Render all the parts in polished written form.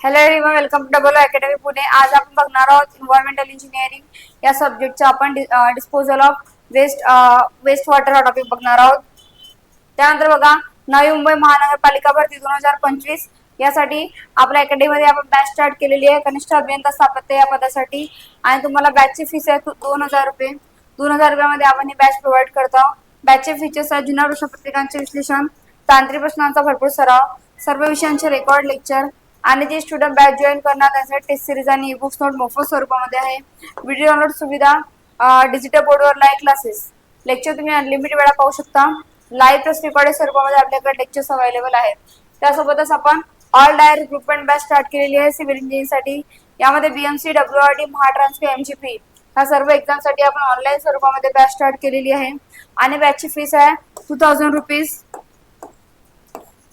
Hello everyone, welcome to double academy Pune. आज आपण बघणार आहोत एन्व्हायरमेंटल इंजिनिअरिंग या सब्जेक्टचा आपण डिस्पोजल ऑफ वेस्ट वॉटर हा टॉपिक बघणार आहोत. त्यानंतर बघा, नवी मुंबई महानगरपालिका भरती 2025 यासाठी आपल्या अकॅडमीमध्ये आपण बॅच स्टार्ट केलेली आहे. कनिष्ठ अभियंता स्थापत्य या पदासाठी आणि तुम्हाला बॅचची फीस आहे 2000 रुपये. 2000 रुपयामध्ये आपण ही बॅच प्रोव्हाइड करतो. बॅचचे फीचर्स आहेत जुन्या प्रश्नपत्रिकांचे विश्लेषण, तांत्रिक प्रश्नांचा भरपूर सराव, सर्व विषयांचे रेकॉर्ड लेक्चर आणि जे स्टुडंट बॅच जॉईन करणार त्यासाठी टेस्ट सिरीज आणि ई बुक्स नोट मोफत स्वरूपामध्ये आहे. व्हिडिओ डाउनलोड सुविधा, डिजिटल बोर्डवर लाईव्ह क्लासेस, लेक्चर तुम्ही अनलिमिटेड वेळा पाहू शकता. लाईव्ह प्लस रेकॉर्डेड स्वरूपामध्ये आपल्याकडे लेक्चर्स अवेलेबल आहेत. त्यासोबतच आपण ऑल डायर रिक्रुटमेंट बॅच स्टार्ट केलेली आहे सिव्हिल इंजिनिअरिंगसाठी. यामध्ये बीएमसी, डब्ल्यूआरडी, महाट्रान्सफर, एमजीपी ह्या सर्व एक्झामसाठी आपण ऑनलाईन स्वरूपामध्ये बॅच स्टार्ट केलेली आहे आणि बॅचची फीस आहे 2000 रुपीज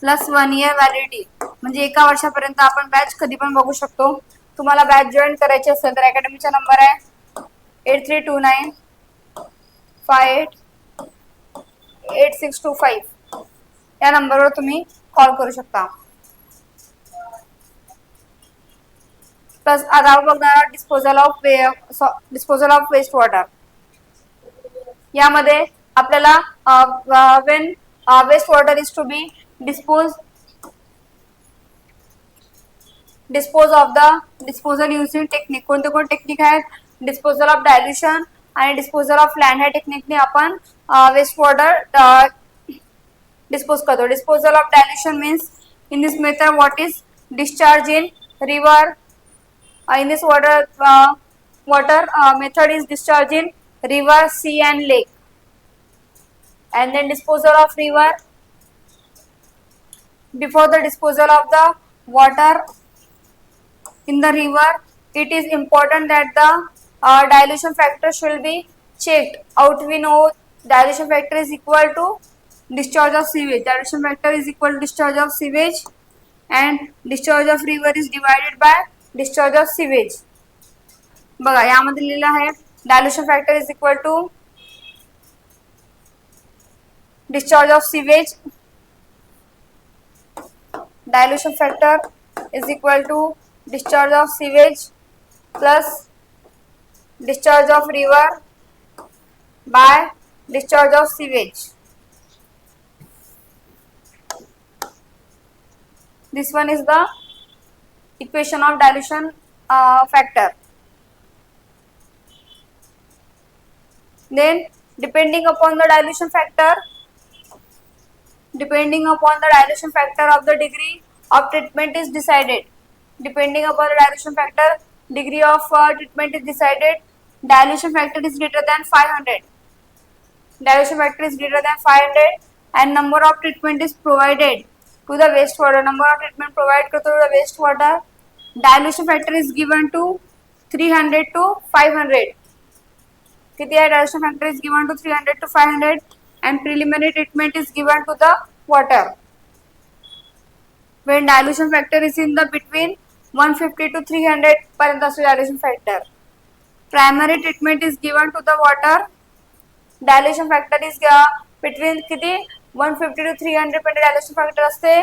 प्लस 1 इयर व्हॅलिडिटी. म्हणजे एका वर्षापर्यंत आपण बॅच कधी पण बघू शकतो. तुम्हाला बॅच जॉईन करायची असेल तर अकॅडमीचा नंबर आहे 8329588625 या नंबरवर तुम्ही कॉल करू शकता. प्लस आता आपण बघणार डिस्पोजल ऑफ वेस्ट वॉटर. यामध्ये आपल्याला when waste water is to be dispose of the disposal using technique. कोणते कोणते टेक्निक आहेत? डिस्पोजल ऑफ डायल्युशन आणि डिस्पोजल ऑफ लँड. ह्या टेक्निकने आपण वेस्ट वॉटर डिस्पोज करतो. Disposal of dilution means in this method what is discharge in river. In this water method is discharge in river, sea and lake. And then disposal of river, before the disposal of the water in the river, it is important that the dilution factor should be checked out. We know dilution factor is equal to discharge of sewage. Dilution factor is equal to discharge of sewage and discharge of river is divided by discharge of sewage. बघा यामध्ये लिहिलं आहे dilution factor is equal to discharge of sewage. Dilution factor is equal to discharge of sewage plus discharge of river by discharge of sewage. This one is the equation of dilution factor. Then depending upon the dilution factor of the degree of treatment is decided. Depending upon the dilution factor, degree of treatment is decided. Dilution factor is greater than 500. Dilution factor is greater than 500 and number of treatment is provided to the wastewater. Number of treatment provided to the wastewater. Dilution factor is given to 300 to 500. Dilution factor is given to 300 to 500 and preliminary treatment is given to the water. When dilution factor is in the between 150 to 300 पर्यंत असतो dilution factor. Primary treatment is given to the water. Dilution factor is between किती 150 to 300 पर्यंत dilution factor असते.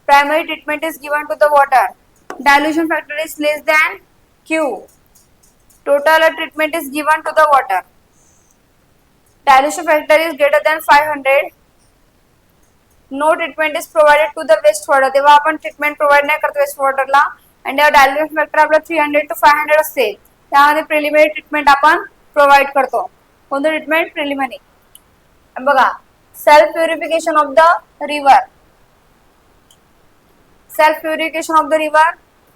Primary treatment is given to the water. Dilution factor is less than Q. Total treatment is given to the water. Dilution factor is greater than 500. No treatment is provided to the waste water. तेव्हा आपण treatment provide नाही करतो waste वॉटरला आणि dilution factor आपला 300 to 500 असते. त्यामध्ये preliminary treatment आपण provide करतो. कोणतं ट्रीटमेंट? प्रिलिमिनरी. बघा, self purification of the river. Self purification of the river.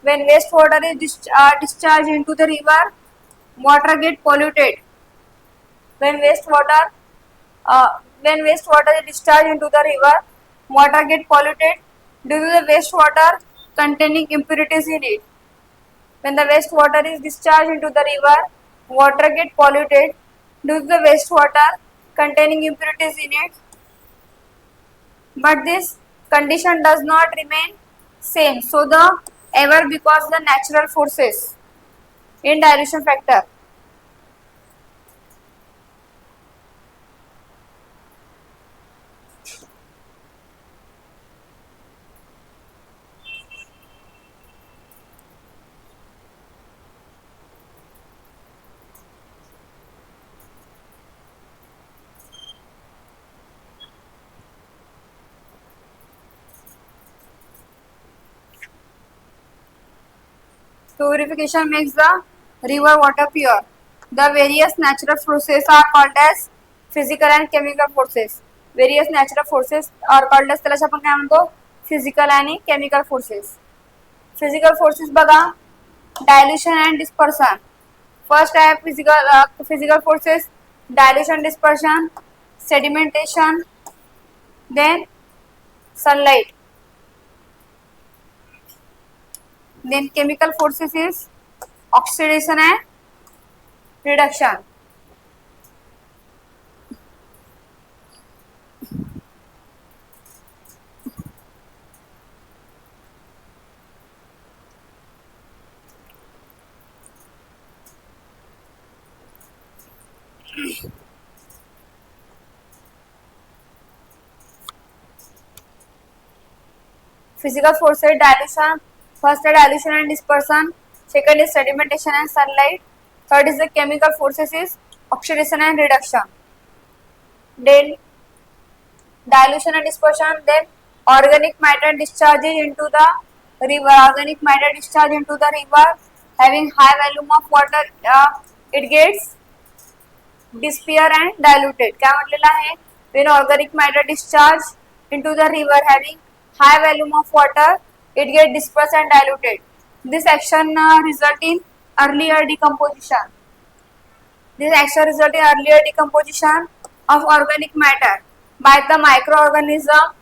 When waste water is discharged into the river, water get polluted. When waste water is discharged into the river, water get polluted due to the waste water containing impurities in it. When the waste water is discharged into the river, water get polluted due to the waste water containing impurities in it. But this condition does not remain same. So the ever because the natural forces in dilution factor. Purification makes the river water pure. The various natural forces are called as physical and chemical forces. Various natural forces are called as, त्याला आपण काय म्हणतो, physical आणि chemical forces. Physical forces बघा, dilution and dispersion. First I have physical forces, dilution, dispersion, sedimentation, then sunlight. Then chemical forces is oxidation and reduction. Physical forces, dilution. First is dilution and dispersion. Second is sedimentation and sunlight. Third is the chemical forces is oxidation and reduction. Then dilution and dispersion. Then organic matter discharges into the river. Organic matter discharge into the river having high volume of water. It gets disappear and diluted. क्या म्हटलेलं आहे? When organic matter discharge into the river having high volume of water, it gets dispersed and diluted. This action result in earlier decomposition. This action result in earlier decomposition of organic matter by the microorganism,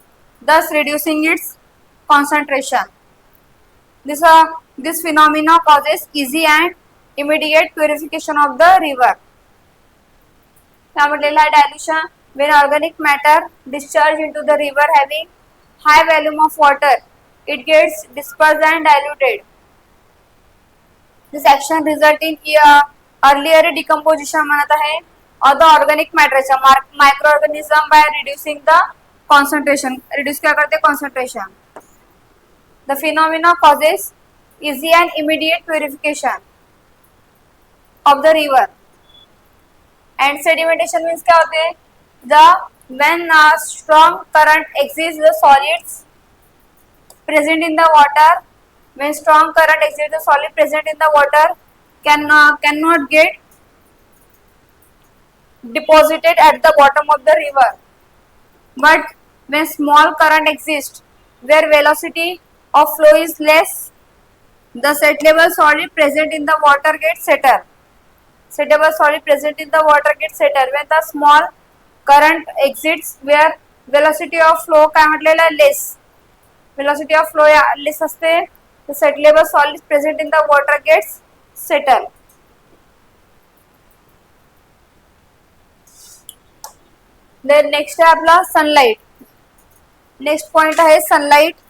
thus reducing its concentration. This phenomena causes easy and immediate purification of the river. क्या म्हटलेलं आहे? Dilution, when organic matter discharge into the river having high volume of water, it gets dispersed and diluted. This action result in earlier decomposition म्हणत आहे of the organic matter च्या microorganism by reducing the concentration. Reduce क्या करते? Concentration. The phenomena causes easy and immediate purification of the river. And sedimentation means क्या होते? When strong current exits the solids present in the water, when strong current exits the solid present in the water cannot get deposited at the bottom of the river. But when small current exists where velocity of flow is less, the settleable solid present in the water gets settled. Settleable solid present in the water gets settled when the small current exits where velocity of flow काय म्हटलेलं आहे? less. Velocity of flow less असते. The settleable solid present in the water gets settled. Then next आहे आपला sunlight. Next point आहे sunlight.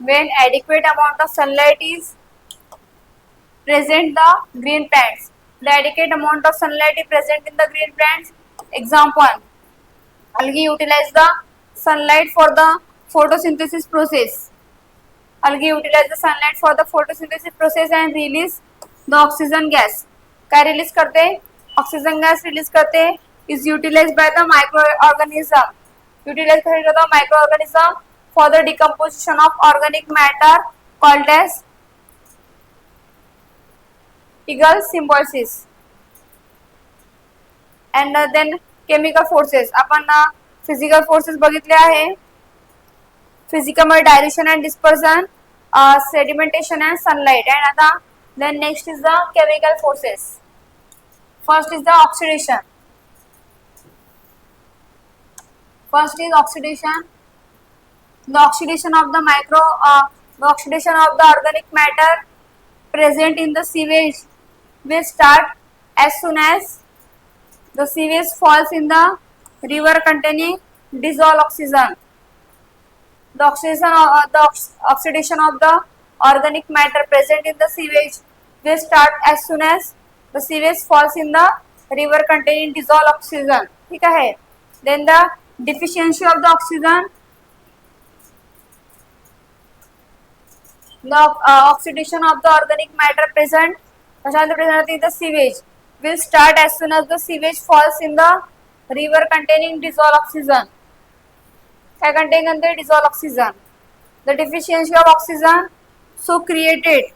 When adequate amount of sunlight is present the green plants. The adequate amount of sunlight is present in the green plants. Example, algae utilize the sunlight for the photosynthesis process. Algae utilize the sunlight for the photosynthesis process and release the oxygen gas. क्या release करते? Oxygen gas release करते. Is utilized by the microorganism. Utilized by the microorganism for the decomposition of organic matter called as Eagle symbiosis. And then chemical forces. आपण physical forces बघितले आहे. Physical मध्ये dilution and dispersion, sedimentation and sunlight. And then next is the chemical forces. First is the oxidation. First is oxidation. The oxidation of the oxidation of the organic matter present in the sewage will start as soon as the sewage falls in the river containing dissolved oxygen. The oxidation of the organic matter present in the sewage will start as soon as the sewage falls in the river containing dissolved oxygen. ठीक है. Then the deficiency of the oxygen, the oxidation of the organic matter present in the sewage will start as soon as the sewage falls in the river containing dissolved oxygen. क्या contain अंदर dissolved oxygen. The deficiency of oxygen so created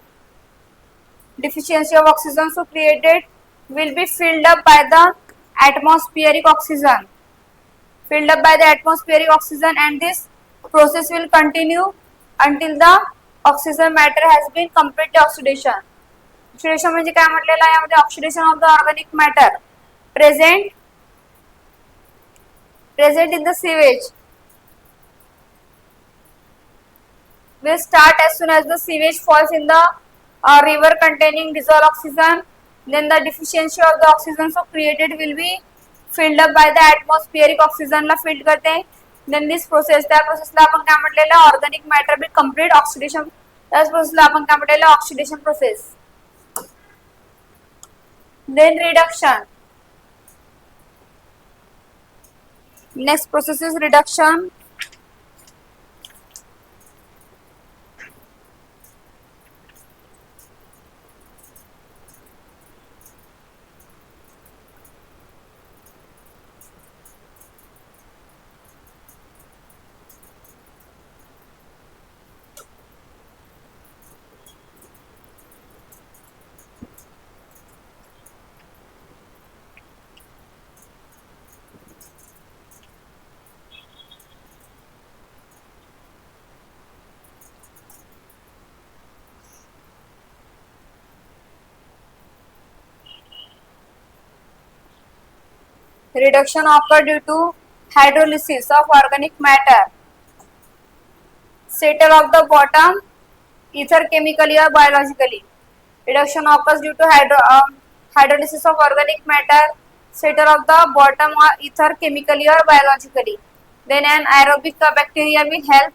will be filled up by the atmospheric oxygen. And this process will continue until the oxygen matter has been completely oxidation. Oxidation म्हणजे काय म्हटलेलं आहे यामध्ये oxidation of the organic matter present in the sewage will start as soon as the sewage falls in the river containing dissolved oxygen. Then the deficiency of the oxygen so created will be filled up by the atmospheric oxygen ला filled करते हैं. Then this process, त्या प्रोसेसला आपण काय म्हटलेलं organic matter be complete oxidation, त्याच प्रोसेसला आपण काय म्हटलेलं oxidation process. Then reduction. Next process is reduction. Reduction occur due to hydrolysis of organic matter. Settle of the bottom either chemically or biologically. Reduction occurs due to hydrolysis of organic matter. Settle of the bottom or either chemically or biologically. Then an aerobic bacteria will help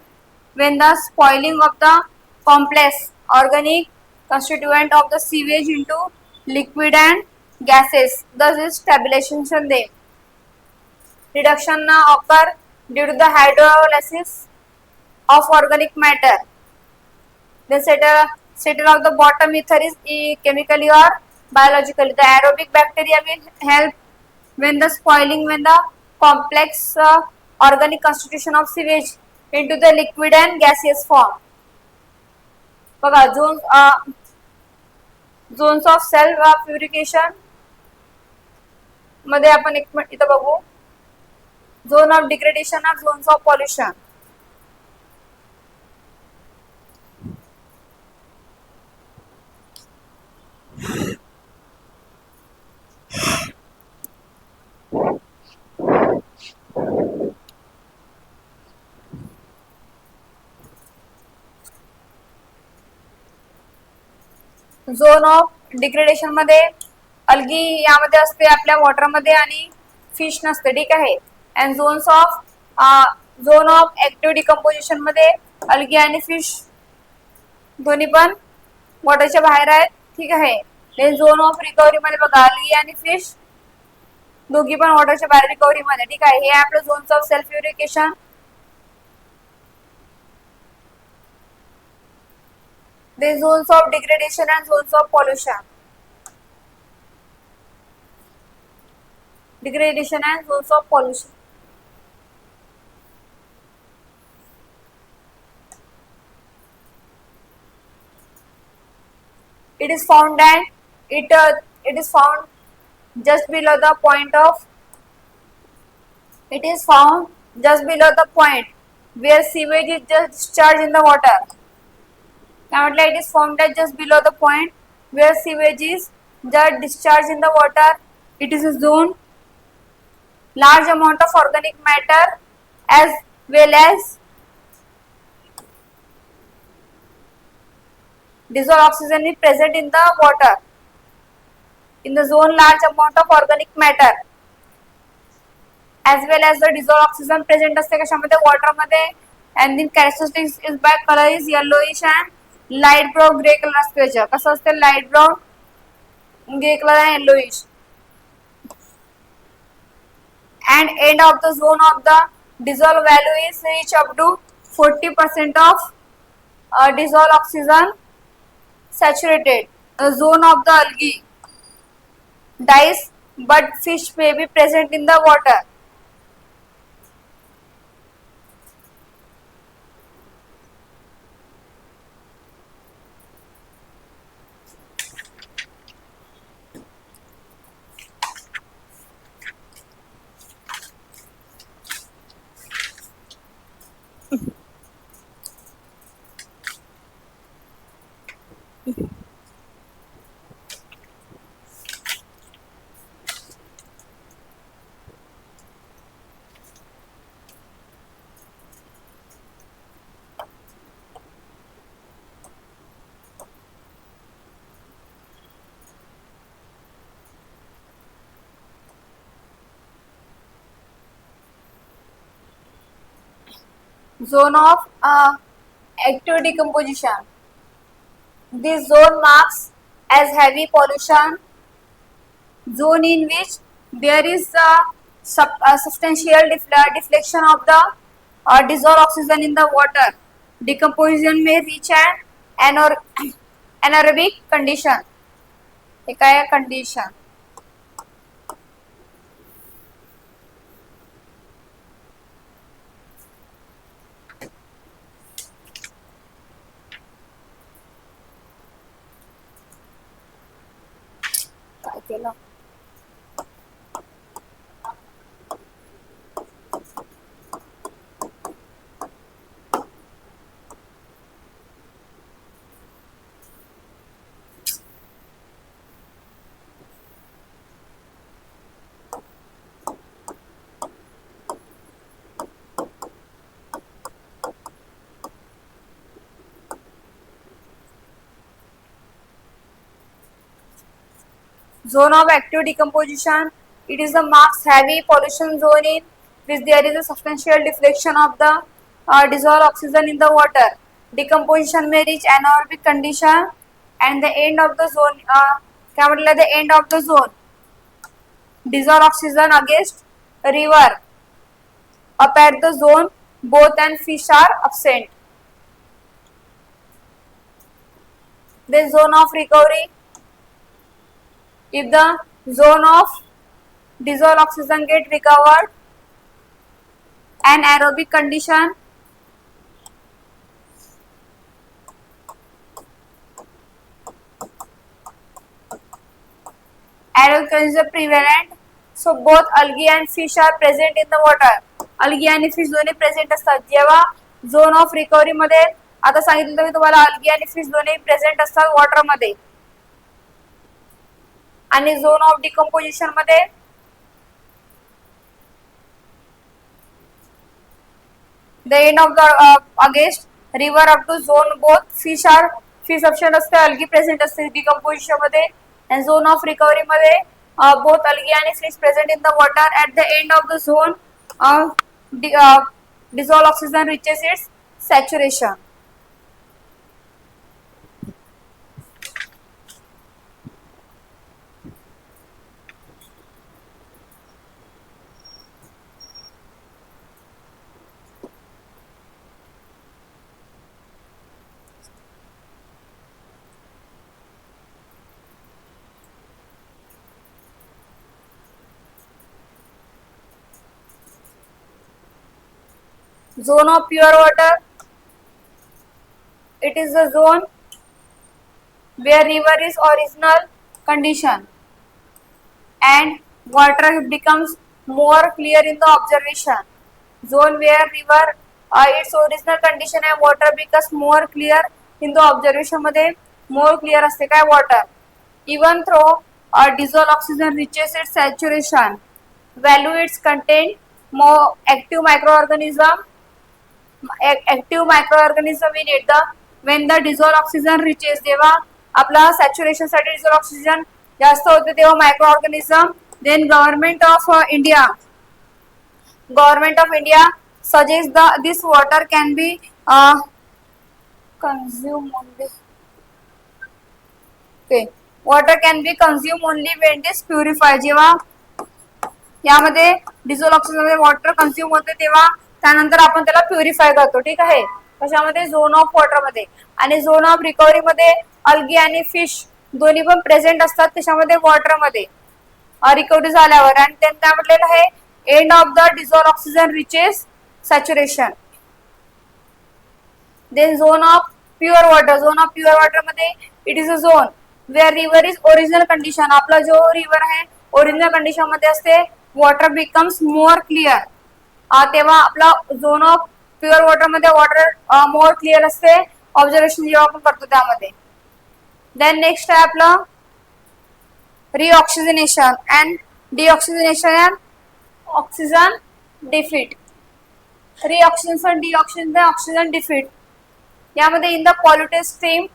when the spoiling of the complex organic constituent of the sewage into liquid and gases. Thus is stabilization there. Reduction occur due to the hydrolysis of organic matter. The settle of the bottom ether is chemically or biologically. The aerobic bacteria will help when the complex organic constitution of sewage into the liquid and gaseous form. बघा zones of cell purification मध्ये आपण एक minute इथं बघू. Zone of degradation or zones of pollution. Zone of degradation मध्ये algae यामध्ये असते आपल्या वॉटर मध्ये आणि फिश नसते. ठीक आहे. And zone of active decomposition मध्ये अल्गी आणि फिश दोन्ही पण वॉटरच्या बाहेर आहेत. ठीक आहे. देन झोन ऑफ रिकव्हरी मध्ये बघा अल्गी आणि फिश दोघी पण वॉटरच्या बाहेर रिकव्हरी मध्ये. ठीक आहे. हे आपलं zones of self purification. The zones of degradation and zones of pollution. Degradation and zones of pollution. It is found just below the point where sewage is just discharged in the water. Now it is formed at just below the point where sewage is just discharged in the water. It is a zone. Large amount of organic matter as well as dissolved oxygen is present in the water. In the zone, large amount of organic matter as well as the dissolved oxygen present असते कशामध्ये water मध्ये and the characteristics is by color is yellowish and light brown gray color असते त्याच्या कसं असते light brown gray color and yellowish and end of the zone of the dissolved value is reach up to 40% of dissolved oxygen saturated. The zone of the algae dies but fish may be present in the water. Zone of active decomposition. This zone marks as heavy pollution zone in which there is a substantial deflection of the dissolved oxygen in the water. Decomposition may reach an anaerobic condition. एक आहे condition. काय केलं Zone of active decomposition. It is the marks heavy pollution zone in which there is a substantial deflection of the dissolved oxygen in the water. Decomposition may reach anaerobic condition and the end of the zone. क्या म्हटलं the end of the zone. Dissolved oxygen against river. Up at the zone, both and fish are absent. The zone of recovery. If the zone of dissolved oxygen get recovered, an aerobic condition is prevalent. So both algae and fish are present in the water. Algae आणि fish दोन्ही present असतात. जेव्हा zone of recovery मध्ये आता सांगितलं मी तुम्हाला algae आणि fish दोन्ही present असतात water मध्ये. आणि झोन ऑफ डिकम्पोजिशन मध्ये the end of the against river up to zone both fish option असते अल्गी प्रेझेंट असते डिकम्पोजिशन मध्ये आणि झोन ऑफ रिकव्हरी मध्ये बोथ अल्गी आणि fish present in the water at the end of the zone dissolved oxygen reaches its saturation. Zone of pure water. It is the zone where river is original condition and water becomes more clear in the observation. Zone where river its original condition and water becomes more clear in the observation मध्ये more clear असते काय water. Even though dissolved oxygen reaches its saturation, value its contain more active microorganism in it. The when the dissolved oxygen reaches, जेव्हा आपला saturation साठी dissolve oxygen जास्त होते तेव्हा microorganism. Then government of India suggests this water can be consumed only. Okay, water can be consumed only when it is purified. जेव्हा यामध्ये dissolve oxygen water consume होते तेव्हा त्यानंतर आपण त्याला प्युरिफाय करतो. ठीक आहे, कशामध्ये? झोन ऑफ वॉटर मध्ये. आणि झोन ऑफ रिकव्हरी मध्ये अल्गी आणि फिश दोन्ही पण प्रेझेंट असतात त्याच्यामध्ये वॉटर मध्ये रिकव्हरी झाल्यावर. आणि त्यांनी काय म्हटलेलं आहे? End of the dissolve oxygen reaches saturation. Then zone of pure water. Zone of pure water मध्ये it is a zone where river is original condition. आपला जो रिव्हर आहे ओरिजिनल कंडिशन मध्ये असते. Water becomes more clear. तेव्हा आपला zone of pure water मध्ये water more clear असते ऑब्झर्वेशन जेव्हा आपण करतो त्यामध्ये. देन नेक्स्ट आहे आपलं reoxygenation and deoxygenation and oxygen defeat. Reoxygenation, deoxygenation, oxygen defeat. यामध्ये in the polluted stream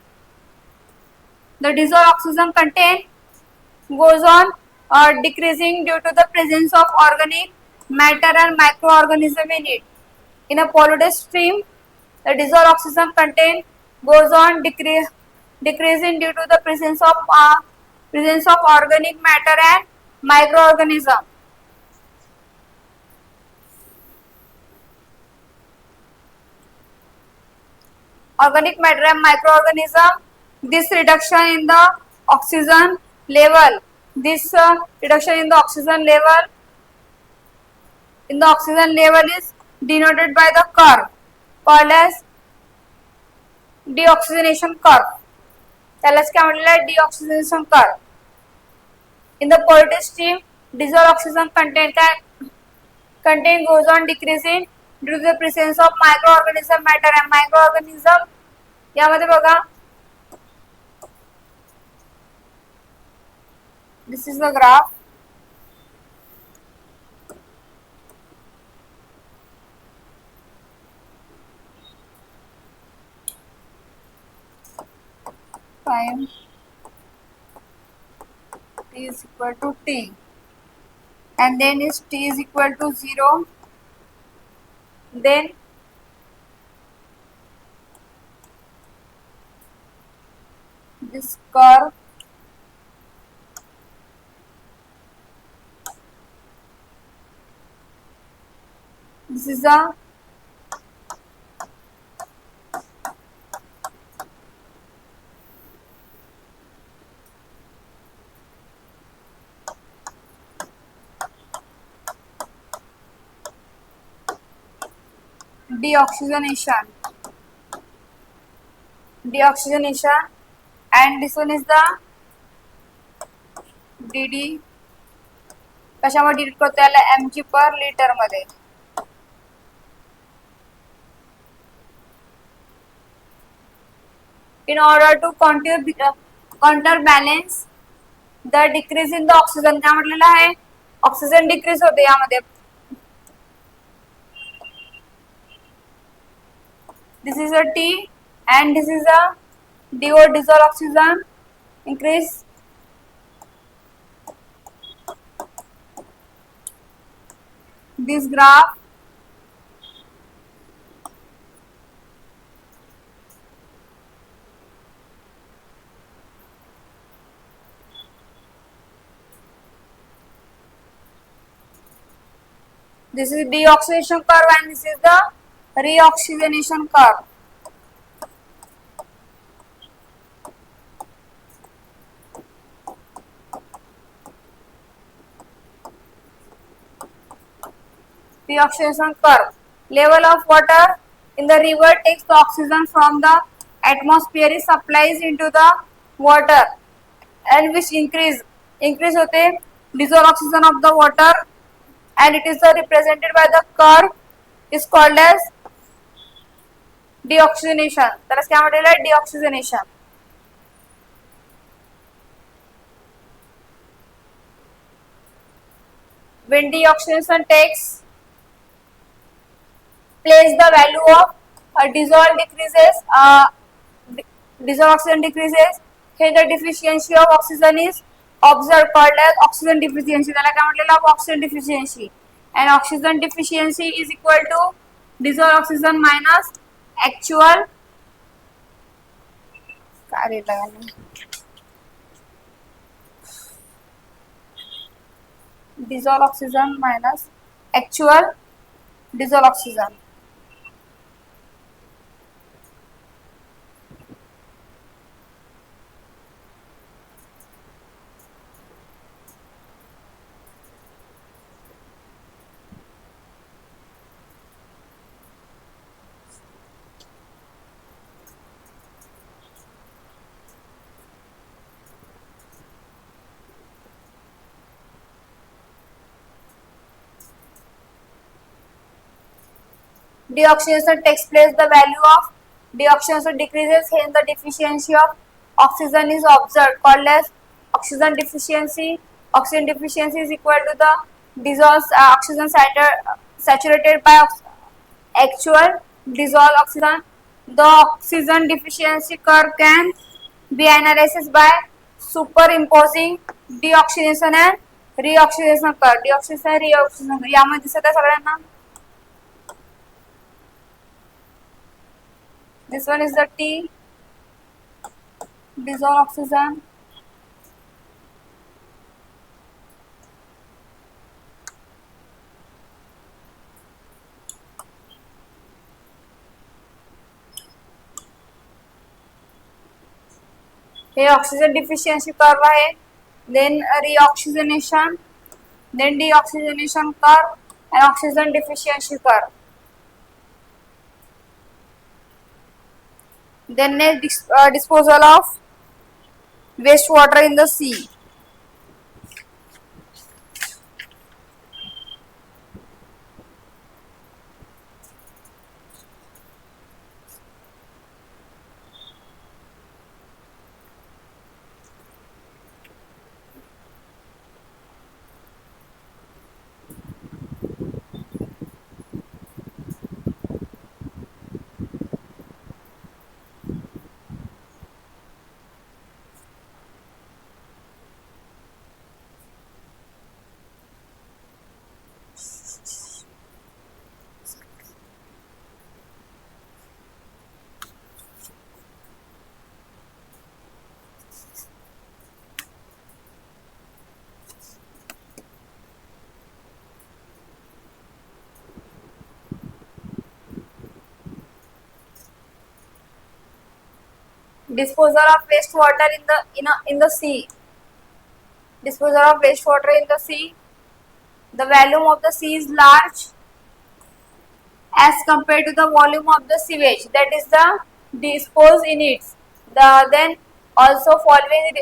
the dissolved oxygen content goes on decreasing due to the presence of organic matter and microorganism in it. In a polluted stream the dissolved oxygen content goes on decreasing due to the presence of organic matter and microorganism. Organic matter and microorganism. This reduction in the oxygen level. Reduction in the oxygen level is denoted by the curve called as deoxygenation curve. त्यालाच काय म्हटलेलं आहे? Deoxygenation curve. In the polluted stream dissolved oxygen content goes on decreasing due to the presence of microorganism matter and microorganism. यामध्ये बघा this is the graph. Time t is equal to t and then is t is equal to 0, then this curve this is a deoxygenation and this one is the dd. कशामध्ये delete करतो याला? mg per litre मध्ये. in order to counterbalance the decrease in the oxygen. काय म्हटलेलं आहे? Oxygen decrease होते यामध्ये. This is a T and this is a DO, dissolved oxygen increase. This graph this is deoxidation curve and this is the reoxygenation curve. Reoxygenation curve. Level of water in the river takes the oxygen from the atmosphere is supplies into the water and which increase होते dissolved oxygen of the water and it is represented by the curve is called as deoxygenation. त्याला काय म्हटलेलं आहे? deoxygenation. When deoxygenation takes place, the value of dissolved decreases dissolved oxygen decreases. Here the deficiency of oxygen is observed, called as oxygen deficiency. त्याला काय म्हटलेलं आहे? Oxygen deficiency. And oxygen deficiency is equal to dissolved oxygen minus actual dissolved oxygen minus actual dissolved oxygen. Deoxygenation takes place, the value of deoxygenation decreases, hence the deficiency of oxygen is observed, called as oxygen deficiency. Oxygen deficiency is equal to the dissolved oxygen saturated by actual dissolved oxygen. The oxygen deficiency curve can be analyzed by superimposing deoxygenation and reoxygenation curve. Deoxygenation and reoxygenation curve यामध्ये दिसत आहे सगळ्यांना. This one is the T, dissolved oxygen. Here oxygen deficiency curve आहे, then reoxygenation, then deoxygenation curve and oxygen deficiency curve. Then next disposal of wastewater in the sea. Disposal of wastewater in the sea. Disposal of wastewater in the sea. The volume of the sea is large as compared to the volume of the sewage that is the disposed in it. Then also following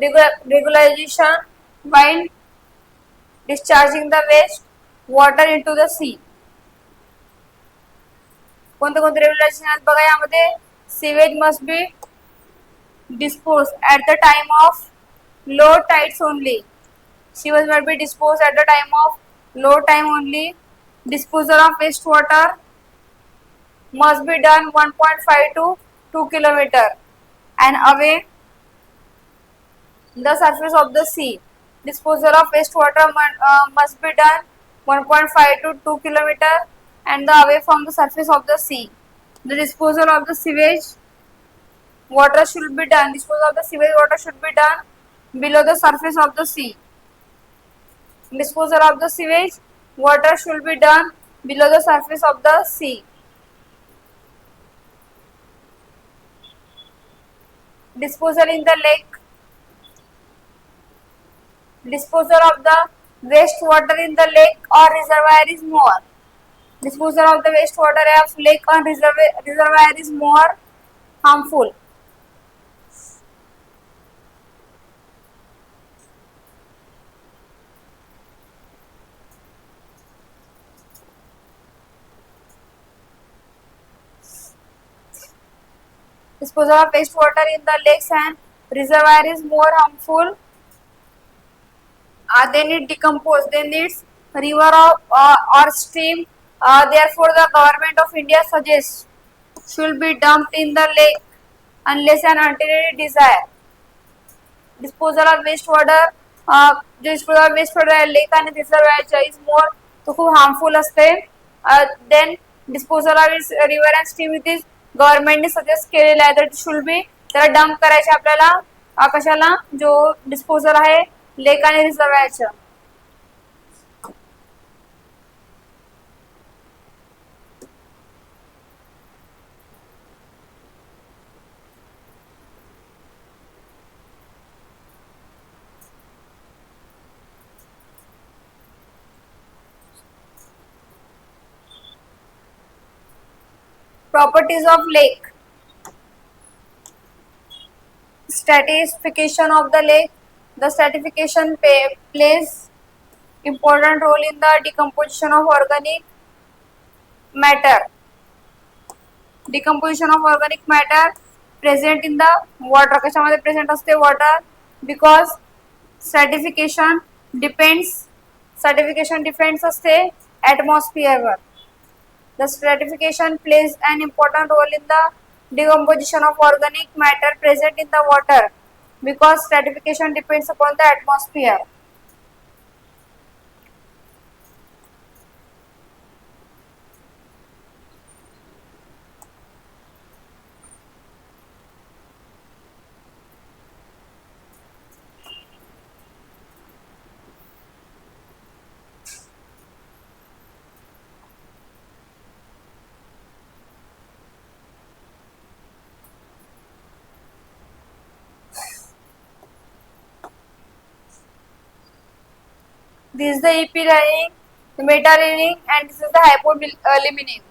regularization while discharging the waste water into the sea. कोणते कोणते regulation आहेत बघा यामध्ये. Sewage must be disposed at the time of low tides only. Sewage must be disposed at the time of low time only. Disposal of wastewater must be done 1.5 to 2 km and away the surface of the sea. Disposal of wastewater must be done 1.5 to 2 km and away from the surface of the sea. The disposal of the sewage water should be done. Disposal of the sewage water should be done below the surface of the sea. Disposal of the sewage water should be done below the surface of the sea. Disposal in the lake. Disposal of the wastewater in the lake or reservoir is more. Disposal of the wastewater of lake or reservoir is more harmful. Disposal of wastewater in the lakes and reservoir is more harmful. They need decompose. They need river or stream. Therefore, the government of India suggests should be dumped in the lake unless and until it desire. Disposal of waste water, disposal of waste water lake आणि रिझर्वायरच्या is more, तो खूप harmful असते. Then disposal of river and stream it is, गव्हर्नमेंटने suggest केलेलं आहे तर should be, त्याला डंप करायचे आपल्याला कशाला, जो डिस्पोजल आहे लेक आणि रिझर्वायरच्या. Properties of lake. Stratification of the lake. The stratification plays important role in the decomposition of organic matter. Decomposition of organic matter present in the water. कशामध्ये present असते water? Because stratification depends असते atmosphere were. The stratification plays an important role in the decomposition of organic matter present in the water because stratification depends upon the atmosphere. This is the epilining, the metalining, and this is the hypolimining.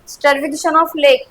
Stratification of lake.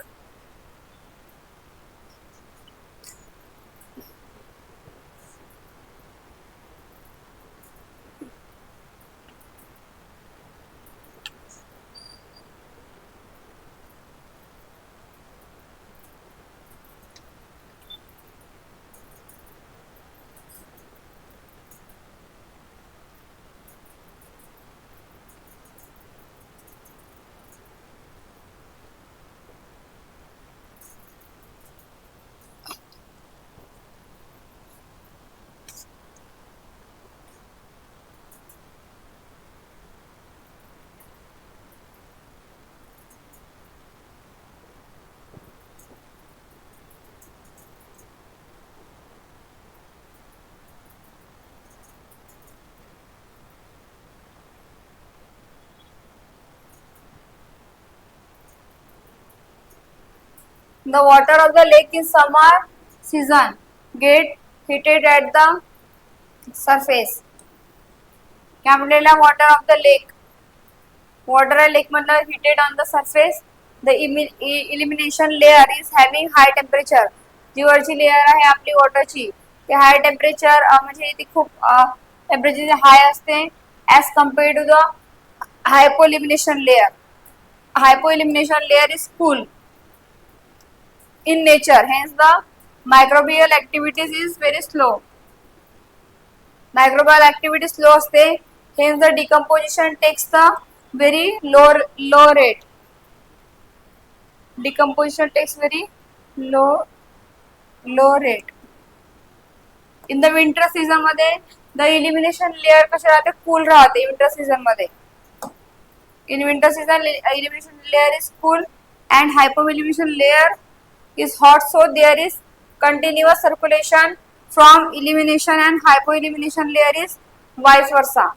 The water of the lake in summer season get heated at the surface. क्या म्हटलेला water of the lake, water lake मतलब heated on the surface. The elimination layer is having high temperature. जी वरची layer आहे आपली वॉटरची ते high temperature म्हणजे ती खूप temperature हाय असते as compared to the hypoelimination layer. Hypoelimination layer is cool in nature, hence the microbial activities is very slow. Microbial activity slow असते, hence the decomposition takes the very low rate. Decomposition takes very low rate. In the winter season मध्ये the elimination layer कशी राहते, cool राहते winter season मध्ये. In winter season elimination layer is cool and hypoelimination layer is hot, so there is continuous circulation from elimination and hypoelimination layer is vice versa.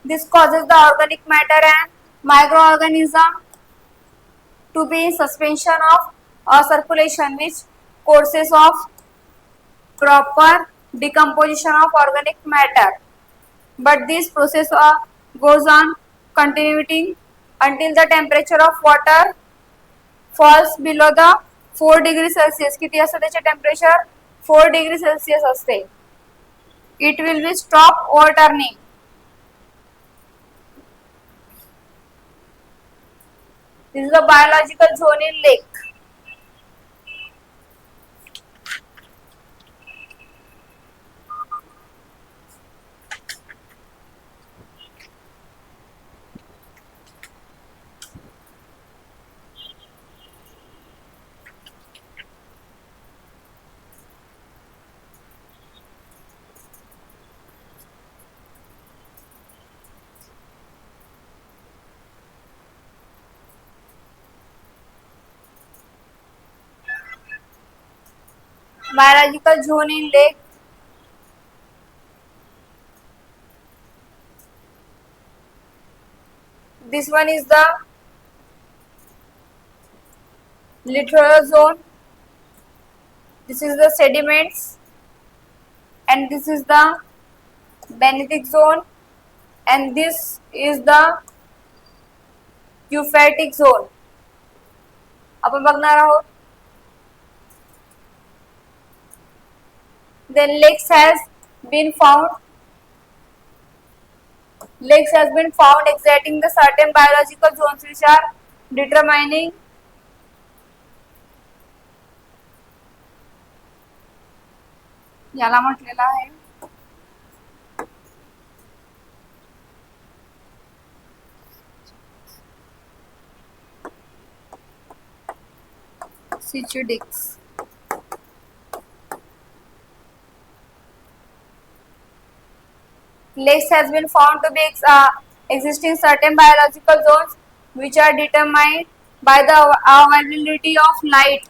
This causes the organic matter and microorganism to be in suspension of circulation, which causes of proper decomposition of organic matter. But this process goes on continuing until the temperature of water falls below the 4 degree Celsius. किती असते त्याचे temperature 4 degree Celsius असते. It will be stop overturning. This is the biological zone in lake. biological zone in lake. This one is the littoral zone. This is the sediments, and this is the benthic zone, and this is the euphatic zone. आपण बघणार आहोत. Then lakes has been found exacting the certain biological zones which are determining याला म्हटलेला आहे सिच्युडिक्स. Lakes has been found to be existing certain biological zones which are determined by the availability of light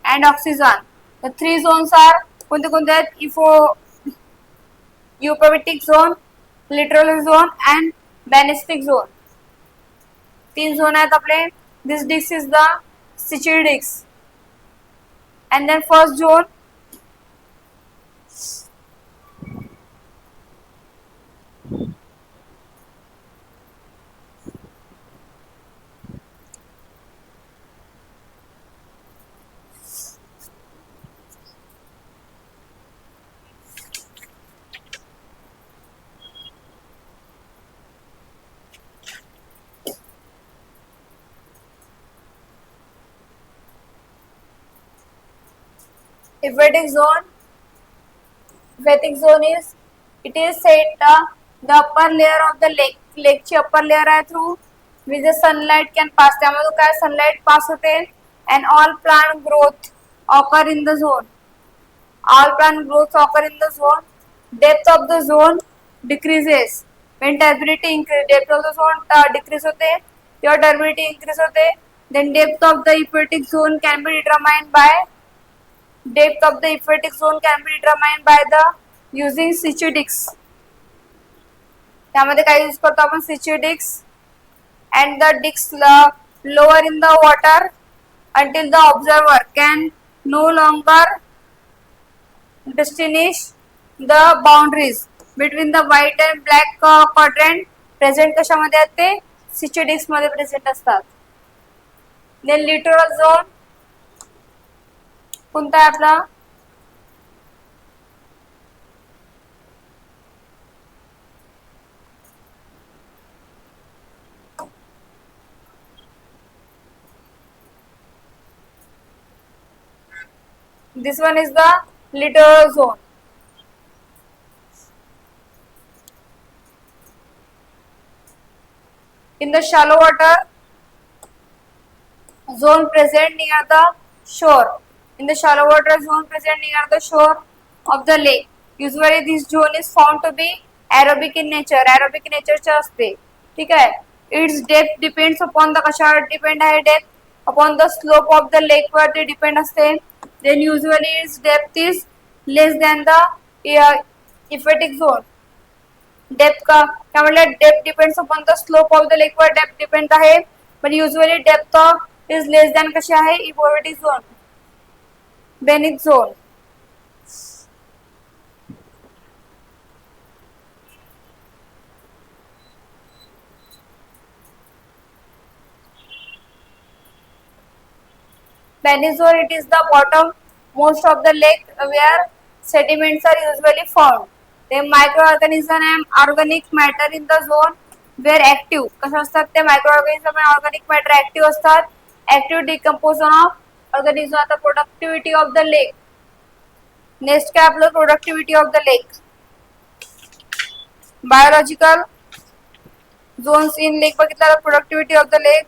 and oxygen. The three zones are कोणते कोणते आहेत? euphotic zone, littoral zone and benthic zone. तीन zone आहेत आपले. This disc is the Cichlids. And then first zone Euphotic zone is it is said the upper layer of the lake. Lakeची upper layer आहे through which the sunlight can pass. त्यामधून काय sunlight pass होते and all plant growth occur in the zone. All plant growth occur in the zone. Depth of the zone decreases when turbidity increase. Depth of the zone decrease होते your turbidity increase होते. Then depth of the euphotic zone can be determined by depth of the euphotic zone can be determined by the using Cichlids. त्यामध्ये काय use करतो आपण Cichlids and the discs lower in the water until the observer can no longer distinguish the boundaries between the white and black quadrant. Present कशामध्ये आहेत ते Cichlids मध्ये present असतात. Then littoral zone कोणता आहे आपला? This one is the littoral zone. In the shallow water zone present near the shore. In the shallow water zone present near the shore of the lake. Usually this zone is found to be aerobic in nature. Aerobic nature चे असते. ठीक आहे. Its depth depends upon the कशावर depend आहे depth upon the slope of the lake वर ते depend असते. Then usually its depth is less than the euphotic zone. Depth का क्या मतलब depth depends upon the slope of the lake were depth depend आहे. But usually depth is less than कशा आहे euphotic zone. Benthic zone. Benthic zone, it is the bottom most of the lake where sediments are usually found. The microorganism and organic matter in the zone were active. कसे असतात ते microorganism and organic matter active असतात. Active decomposition of organism आता productivity of the lake. Next काय आपलं productivity of the lake. Biological zones in lake बघितलं productivity of the lake.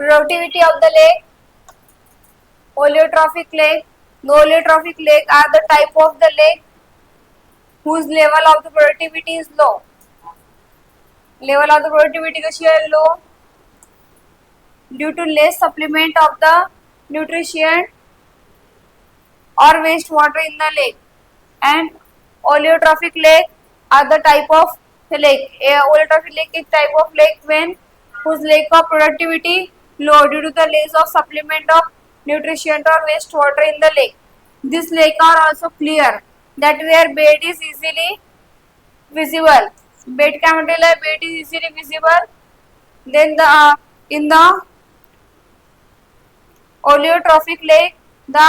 productivity of the lake, oleotrophic lake. The oleotrophic lake are the type of the lake whose level of the productivity is low. Level of the productivity कशी आहे low due to less supplement of the nutrition or wastewater in the lake. And oleotrophic lake are the type of the lake. Oleotrophic lake is type of lake when whose lake of productivity low due to the less of supplement of nutrition or wastewater in the lake. This lake are also clear that where bed is easily visible. Bed काय म्हटलेलं आहे? Bed is easily visible. Then the in the oleotrophic lake, the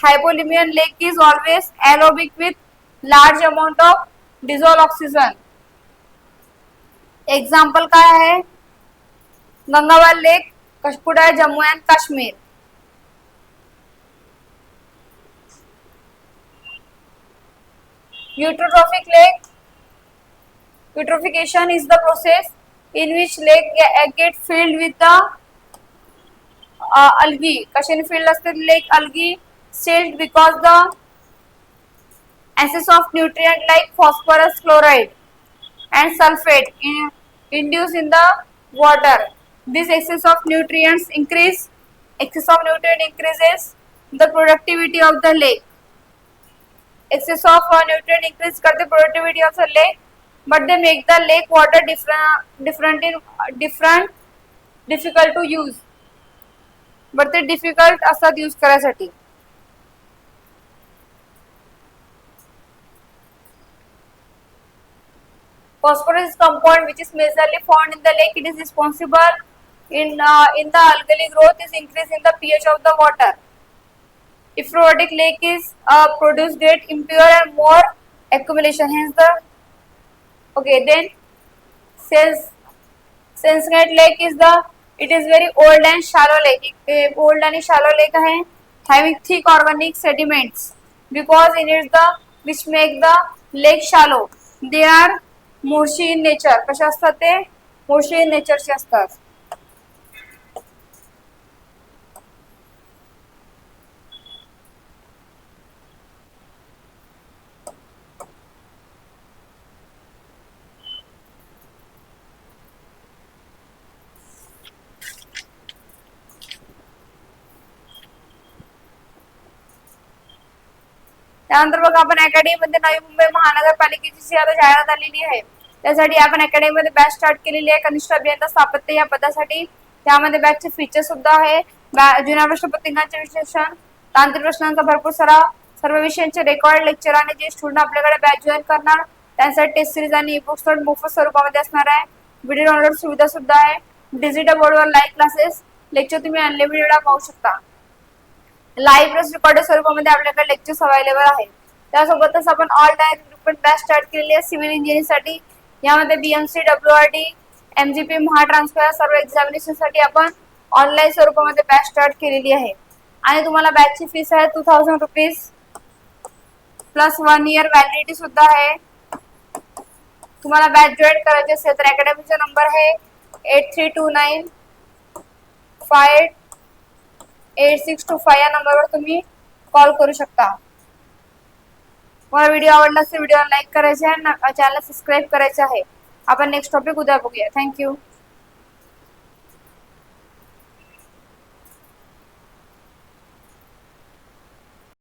hypolymian lake is always aerobic with large amount of dissolved oxygen. Example काय आहे? Gangwal lake कुठे आहे? Jammu and Kashmir. Eutrophic lake. Eutrophication is the process in which lake get filled with the algae. कशाने filled असते lake? Algae silt because the excess of nutrient like phosphorus, chloride and sulfate induced in the water. This excess of nutrients increases the productivity of the lake. Excess of nutrient increase करते productivity of the lake, but they make the lake water different difficult to use. But ते difficult असतात use करायसाठी. Phosphorus compound which is majorly found in the lake. It is responsible in the algal growth is increase in the pH of the water. Euphrodic lake is produce great impure and more accumulation. Hence the then Sensgate lake is it is very old and shallow lake. Old and shallow lake है, having thick organic sediments because in it which make the lake shallow. They are morshy in nature. कशा असतात ते? morshy in nature चे असतात. त्यानंतर बघा आपण academy मध्ये नवी मुंबई महानगरपालिकेची आता जाहिरात आलेली आहे. त्यासाठी आपण अकॅडमी मध्ये बॅच स्टार्ट केलेली आहे कनिष्ठ अभियंता स्थापत्य या पदासाठी. त्यामध्ये बॅचचे फीचर सुद्धा आहे. जुन्या प्रश्नपत्रिकांचे विश्लेषण, तांत्रिक प्रश्नांचा भरपूर सराव, सर्व विषयांचे रेकॉर्ड लेक्चर आणि जे स्टुडंट आपल्याकडे बॅच जॉईन करणार त्यांसाठी टेस्ट सिरीज आणि ई बुक्स मोफत स्वरूपामध्ये असणार आहे. व्हिडिओ डाउनलोड सुविधा सुद्धा आहे. डिजिटल बोर्डवर लाईव्ह क्लासेस लेक्चर तुम्ही अनलिमिटेड पाहू शकता. लाईव्ह प्लस रेकॉर्डेड स्वरूपामध्ये आपल्याकडे लेक्चर्स अवेलेबल आहेत. त्यासोबतच आपण all time recruitment batch start केलेली आहे सिव्हिल इंजिनिअरिंग साठी. यामध्ये बीएमसी, डब्ल्यूआरडी, एमजीपी, महाट्रान्सफर सर्व एक्झामिनेशन साठी आपण ऑनलाईन स्वरूपामध्ये बॅच स्टार्ट केलेली आहे. आणि तुम्हाला बॅचची फीस आहे 2000 रुपीज प्लस 1 इयर व्हॅलिडिटी सुद्धा आहे. तुम्हाला बॅच जॉईन करायची असेल तर अकॅडमीचा नंबर आहे 8329588625 या नंबरवर तुम्ही कॉल करू शकता. मला व्हिडिओ आवडला असेल व्हिडिओला लाईक करायचे आहे, चॅनल सबस्क्राईब करायचे आहे. आपण नेक्स्ट टॉपिक उद्या बघूया. थँक्यू.